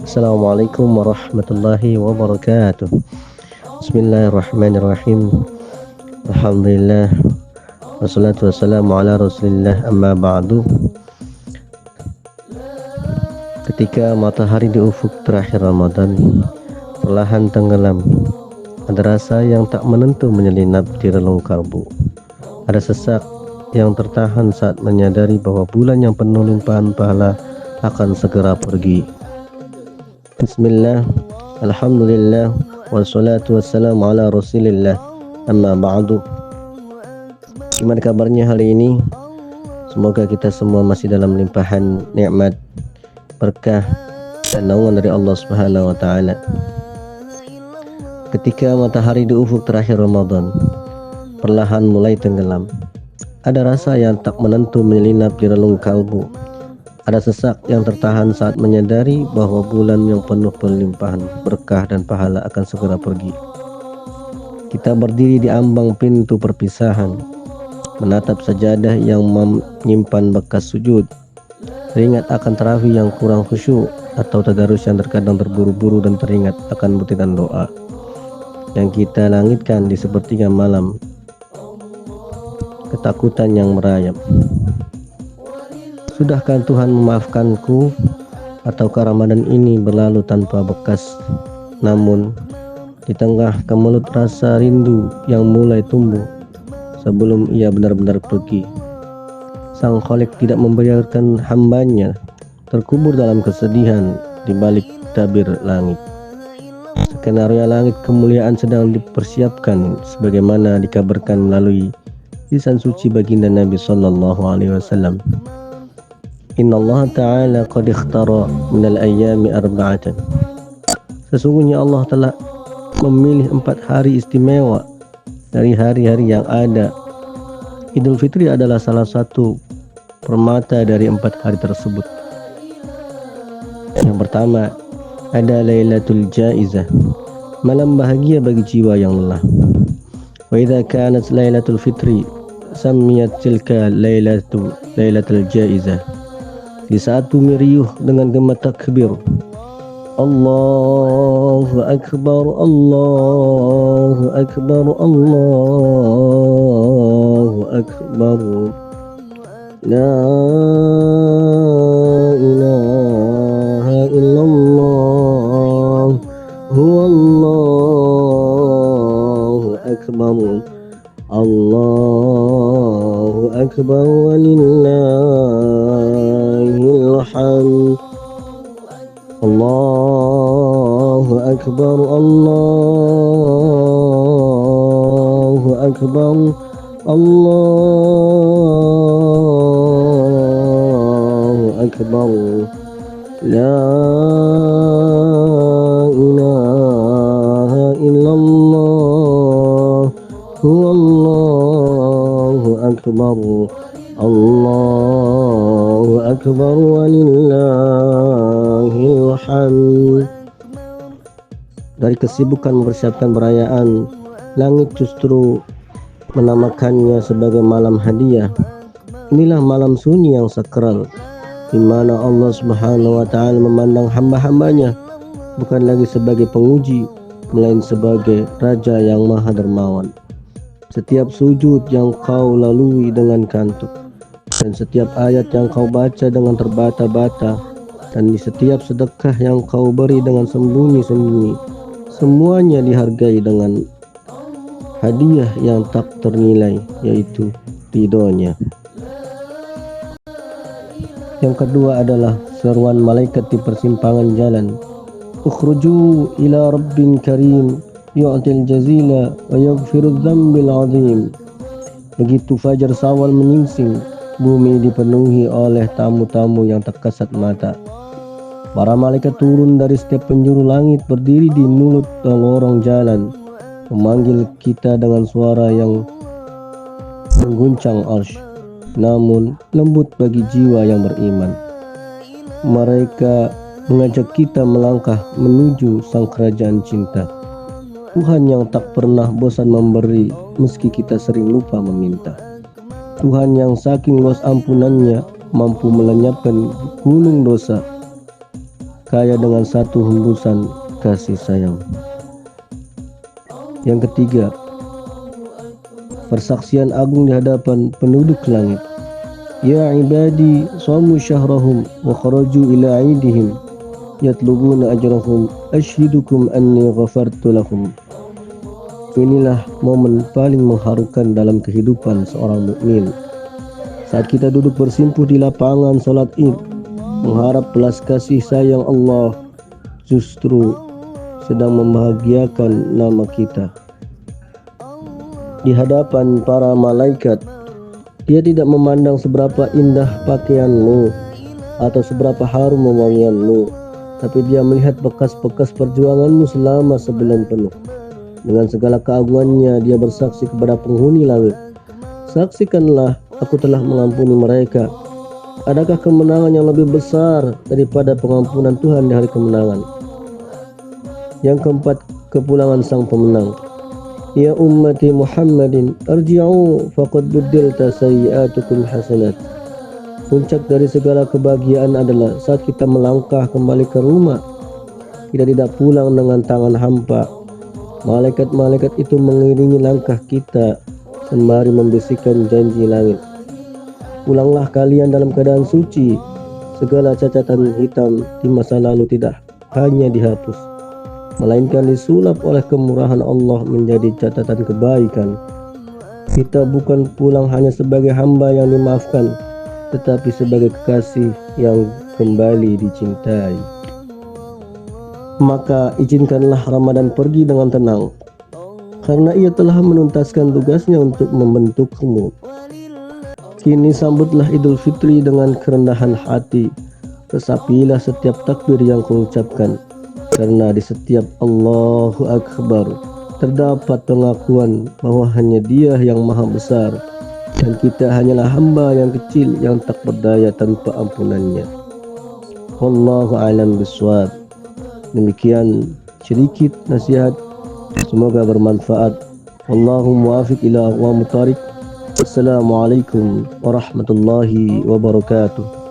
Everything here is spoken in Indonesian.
Assalamualaikum warahmatullahi wabarakatuh. Bismillahirrahmanirrahim. Alhamdulillah. Wassalatu wassalamu ala rasulillah, amma ba'du. Ketika matahari di ufuk terakhir Ramadan perlahan tenggelam, ada rasa yang tak menentu menyelinap di relung kalbu. Ada sesak yang tertahan saat menyadari bahwa bulan yang penuh limpahan pahala akan segera pergi. Bismillah, alhamdulillah, wassalatu wassalamu ala rasulillah, amma ba'du. Gimana kabarnya hari ini? Semoga kita semua masih dalam limpahan nikmat, berkah, dan naungan dari Allah Subhanahu wa Ta'ala. Ketika matahari di ufuk terakhir Ramadan perlahan mulai tenggelam, ada rasa yang tak menentu menyelinap di relung kalbu. Ada sesak yang tertahan saat menyadari bahwa bulan yang penuh pelimpahan berkah dan pahala akan segera pergi. Kita berdiri di ambang pintu perpisahan, menatap sajadah yang menyimpan bekas sujud, teringat akan tarawih yang kurang khusyuk atau tadarus yang terkadang terburu-buru, dan teringat akan butiran doa yang kita langitkan di sepertiga malam, ketakutan yang merayap. Sudahkah Tuhan memaafkanku? Ataukah Ramadan ini berlalu tanpa bekas? Namun di tengah kemelut rasa rindu yang mulai tumbuh sebelum ia benar-benar pergi, Sang Khalik tidak membiarkan hambanya terkubur dalam kesedihan di balik tabir langit. Skenario langit kemuliaan sedang dipersiapkan sebagaimana dikabarkan melalui lisan suci baginda Nabi sallallahu alaihi wasallam. Inna Allah Ta'ala qad ikhtara minal ayyami arba'atan. Sesungguhnya Allah telah memilih 4 hari istimewa dari hari-hari yang ada. Idul Fitri adalah salah satu permata dari 4 hari tersebut. Yang pertama, ada Lailatul Jaizah, malam bahagia bagi jiwa yang lelah. Wa idza kanat Lailatul Fitri samiyat tilka Lailatul Jaizah. Di saat bumi riuh dengan gema takbir, Allahu Akbar, Allahu Akbar, Allahu Akbar, La ilaha illallah, Huwallahu Akbar, Allahu Akbar, walillahil hamd. Allahu Akbar, Allahu Akbar, Allahu Akbar, La ilaha illallah, Huwallahu Akbar, Allahu Akbar, walillahil hamd. Dari kesibukan mempersiapkan perayaan, langit justru menamakannya sebagai malam hadiah. Inilah malam sunyi yang sakral, di mana Allah Subhanahu wa Ta'ala memandang hamba-hambanya bukan lagi sebagai penguji, melainkan sebagai Raja yang Maha Dermawan. Setiap sujud yang kau lalui dengan kantuk, dan setiap ayat yang kau baca dengan terbata-bata, dan di setiap sedekah yang kau beri dengan sembunyi-sembunyi, semuanya dihargai dengan hadiah yang tak ternilai, yaitu ridhonya. Yang kedua adalah seruan malaikat di persimpangan jalan. Ukhruju ila rabbin karim yu'til jazila wa yaghfiru dzambil azim. Begitu fajar Syawal menyingsing, bumi dipenuhi oleh tamu-tamu yang tak kasat mata. Para malaikat turun dari setiap penjuru langit, berdiri di mulut dan lorong jalan, memanggil kita dengan suara yang mengguncang arsy, namun lembut bagi jiwa yang beriman. Mereka mengajak kita melangkah menuju sang kerajaan cinta. Tuhan yang tak pernah bosan memberi meski kita sering lupa meminta. Tuhan yang saking luas ampunannya mampu melenyapkan gunung dosa. kaya dengan satu hembusan kasih sayang. Yang ketiga, persaksian agung di hadapan penduduk langit. Ya ibadi shamu syahrahum wa kharaju ila aidihim yatlubuna ajrahum asyhidukum anni ghafartu lahum. Inilah momen paling mengharukan dalam kehidupan seorang mukmin. Saat kita duduk bersimpuh di lapangan salat Id, mengharap belas kasih sayang Allah, justru sedang membahagiakan nama kita di hadapan para malaikat. Dia tidak memandang seberapa indah pakaianmu atau seberapa harum wewangianmu, tapi dia melihat bekas-bekas perjuanganmu selama sebulan penuh. Dengan segala keagungannya dia bersaksi kepada penghuni langit, saksikanlah aku telah mengampuni mereka. Adakah kemenangan yang lebih besar daripada pengampunan Tuhan di hari kemenangan? Yang keempat, kepulangan sang pemenang. Ya ummati Muhammadin arji'u faqad buddilta sayyi'atukum hasanat. Puncak dari segala kebahagiaan adalah saat kita melangkah kembali ke rumah. Kita tidak pulang dengan tangan hampa. Malaikat-malaikat itu mengiringi langkah kita sembari membisikkan janji langit. Pulanglah kalian dalam keadaan suci. Segala catatan hitam di masa lalu tidak hanya dihapus, melainkan disulap oleh kemurahan Allah menjadi catatan kebaikan. Kita bukan pulang hanya sebagai hamba yang dimaafkan, tetapi sebagai kekasih yang kembali dicintai. Maka izinkanlah Ramadan pergi dengan tenang, karena ia telah menuntaskan tugasnya untuk membentukmu. Kini sambutlah Idul Fitri dengan kerendahan hati. Resapilah setiap takbir yang kau ucapkan, karena di setiap Allahu Akbar terdapat pengakuan bahwa hanya Dia yang maha besar dan kita hanyalah hamba yang kecil yang tak berdaya tanpa ampunannya. Wallahu a'lam bishawab. Demikian sedikit nasihat, semoga bermanfaat. Wallahu muwaffiq ila aqwamit thariq. Assalamualaikum warahmatullahi wabarakatuh.